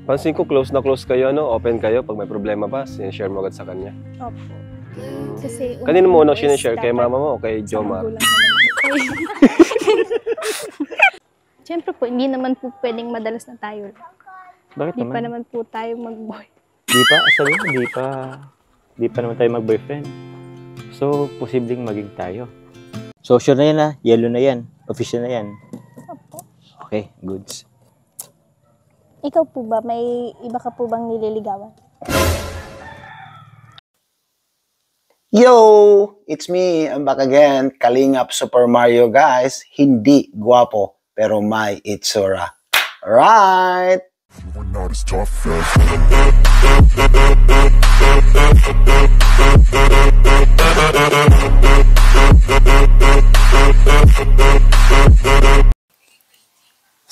Pansin ko close na close kayo, no? Open kayo pag may problema pa, sinishare mo agad sa kanya. Opo. Kasi Kanino mo unang sinishare? Kay mama mo o kay Jomar? Siyempre po, hindi naman po pwedeng madalas na tayo. Bakit Hindi naman? pa naman po tayo mag-boy. Di pa, sabi mo, di pa naman tayo mag-boyfriend. So, posibleng maging tayo. So, sure na yan ha? Yellow na yan. Official na yan. Opo. Okay, goods. Ikaw po ba, may iba ka po bang nililigawan? Yo! It's me. I'm back again. Kalingap Super Mario, guys. Hindi guwapo, pero may itsura. Alright!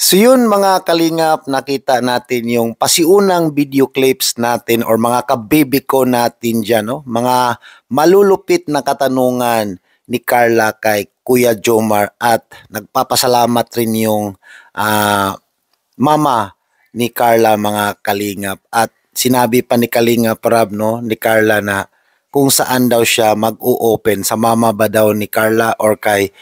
So yun mga kalingap, nakita natin yung pasiunang video clips natin or mga kabibi ko natin dyan, no? Mga malulupit na katanungan ni Carla kay Kuya Jomar at nagpapasalamat rin yung mama ni Carla mga kalingap at sinabi pa ni Kalingap Rab, no, ni Carla na kung saan daw siya mag-u-open, sa mama ba daw ni Carla or kay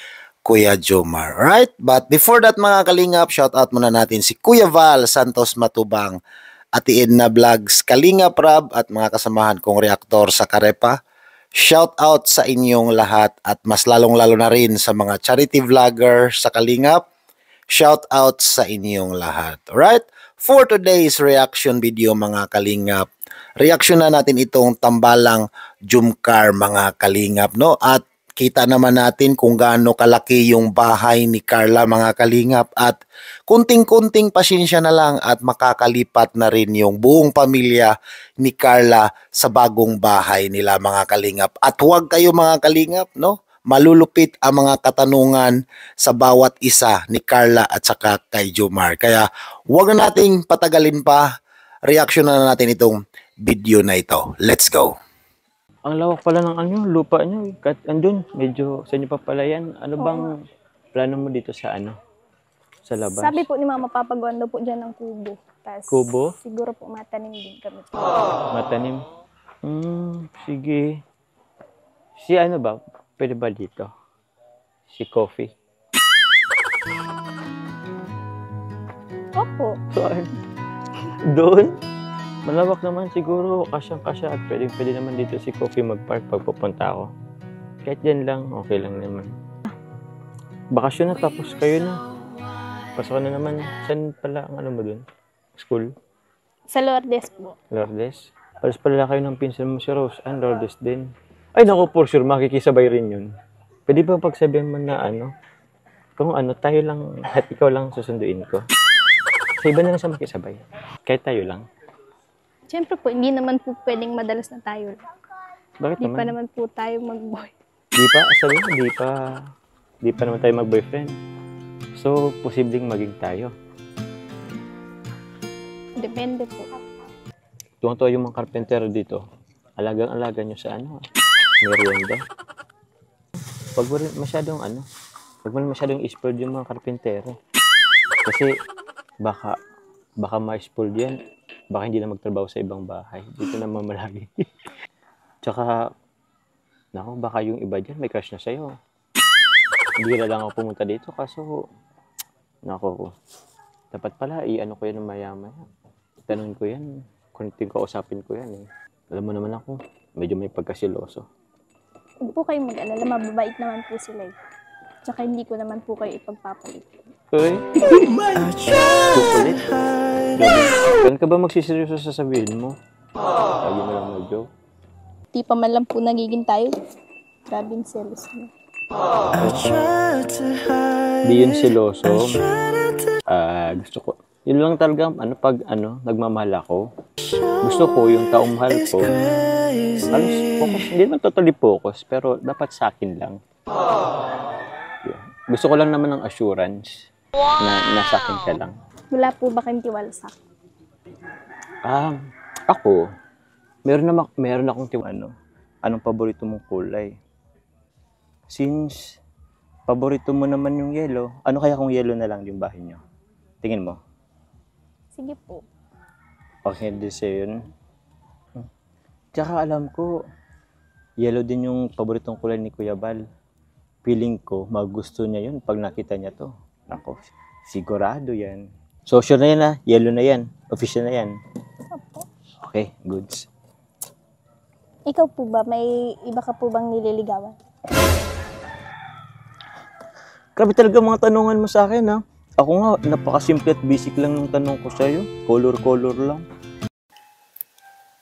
Kuya Jomar, right? But before that mga kalingap, shout out muna natin si Kuya Val Santos Matubang, Ate Edna Vlogs, Kalingap Rab at mga kasamahan kong reaktor sa Karepa. Shout out sa inyong lahat at mas lalong-lalo na rin sa mga charity vlogger sa Kalingap. Shout out sa inyong lahat. Alright? For today's reaction video mga kalingap, reaction na natin itong tambalang Jumcar mga kalingap, no? At kita naman natin kung gaano kalaki yung bahay ni Carla mga kalingap at kunting-kunting pasensya na lang at makakalipat na rin yung buong pamilya ni Carla sa bagong bahay nila mga kalingap. At huwag kayo mga kalingap, no? Malulupit ang mga katanungan sa bawat isa ni Carla at saka kay Jomar. Kaya huwag na nating patagalin pa. Reaction na natin itong video na ito. Let's go! Ang lawak pala ng lupa nyo. Kahit andun, medyo sa inyo pa pala yan. Ano bang plano mo dito sa sa labas? Sabi po ni Mama, papagawan daw po dyan ng kubo. Tas, Kubo? siguro po matanim din kami. Matanim? Sige. Si ano ba? Pwede ba dito? Si Coffee? Opo. Saan? Doon? Malawak naman siguro. Kasyang-kasya at pwede naman dito si Coffee mag-park pag pupunta ako. Kahit dyan lang, okay lang naman. Bakasyon na tapos kayo na. Pasok na naman. Saan pala ang mo dun? School? Sa Lourdes po. Lourdes? Paras pala kayo ng pinsan mo si Rose. Lourdes din. Ay naku, for sure, makikisabay rin yun. Pwede ba pagsabihan mo na kung tayo lang, at ikaw lang susunduin ko. Sa iba na lang siya makisabay. Kahit tayo lang. Siyempre po, hindi naman po pwedeng madalas na tayo. Bakit Hindi naman? pa naman po tayo mag-boy. Di pa, sabi mo, di pa naman tayo mag-boyfriend. So, posibleng maging tayo. Depende po. Tuwang-tuwa yung mga karpentero dito. Alagang-alaga nyo sa merienda. Huwag mo rin masyadong spoiled yung mga karpentero. Kasi baka ma-spoiled yan. Baka hindi na magtrabaho sa ibang bahay. Dito naman malagi. Tsaka, baka yung iba dyan may crush na sa'yo. Hindi na lang ako pumunta dito kaso, dapat pala ko yan ng maya-maya. Tanungin ko yan, kunting kausapin ko yan eh. Alam mo naman ako, medyo may pagkasiloso. Huwag po kayong mag-alala, mababait naman po sila eh. Tsaka hindi ko naman po kayo ipagpapalit. Uy! Kukulit. Kailan ka ba magsiseryoso sa sasabihin mo? Lagi mo lang mag-joke. Di pa man lang po nagiging tayo. Grabe yung selos mo. Di yun siloso. Gusto ko. Yun lang talaga, pag nagmamahal ako. Gusto ko yung taong mahal ko. Focus. Hindi naman totally focus, pero dapat sa akin lang. Yeah. Gusto ko lang naman ng assurance na nasa akin ka lang. Wala po ba kayong tiwala sa akin? Ako, meron akong tiwala. Anong paborito mong kulay? Since paborito mo naman yung yellow, ano kaya kung yellow na lang yung bahay nyo? Tingin mo? Sige po. Okay din sa'yo yun. Tsaka alam ko, yellow din yung paboritong kulay ni Kuya Bal. Feeling ko, magusto niya yun pag nakita niya to. Ako, sigurado yan. So, sure na yan ha. Yellow na yan. Official na yan. Opo. Okay, goods. Ikaw po ba, may iba ka po bang nililigawan? Grabe talaga mga tanungan mo sa akin ha. Ako nga, napakasimple at basic lang ng tanong ko sa'yo. Color-color lang.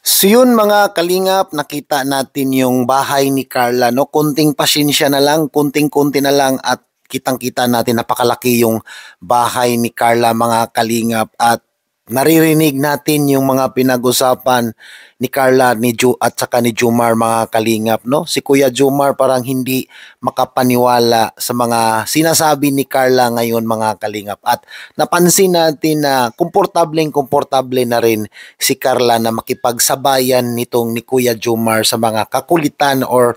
So yun mga kalingap, nakita natin yung bahay ni Carla, no? Kunting pasensya na lang, kunting-kunti na lang at kitang-kita natin napakalaki yung bahay ni Carla mga kalingap at naririnig natin yung mga pinag-usapan ni Carla at saka ni Jomar mga kalingap, no? Si Kuya Jomar parang hindi makapaniwala sa mga sinasabi ni Carla ngayon mga kalingap at napansin natin na komportable na rin si Carla na makipagsabayan nitong ni Kuya Jomar sa mga kakulitan or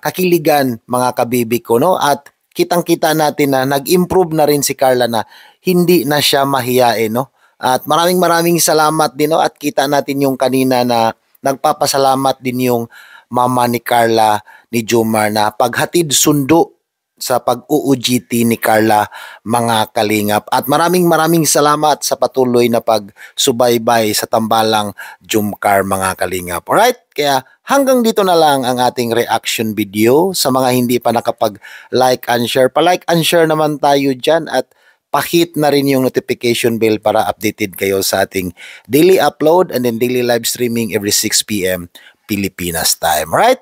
kakiligan mga kabibi ko, no? At kitang-kita natin na nag-improve na rin si Carla na hindi na siya mahiyain, no? At maraming salamat din, no? At kita natin yung kanina na nagpapasalamat din yung mama ni Carla ni Jomar na paghatid sundo sa pag-UUGT ni Carla mga kalingap. At maraming salamat sa patuloy na pagsubaybay sa tambalang Jomcar mga kalingap. Alright? Kaya hanggang dito na lang ang ating reaction video. Sa mga hindi pa nakapag-like and share, pa-like and share naman tayo dyan at pakit na rin yung notification bell para updated kayo sa ating daily upload and then daily live streaming every 6 p.m. Pilipinas time. Right?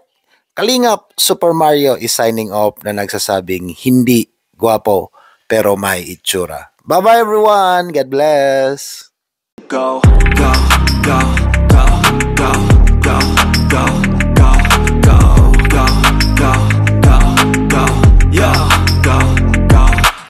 Kalingap, Super Mario is signing off na nagsasabing hindi gwapo pero may itsura. Bye-bye everyone. God bless. Go, go, go.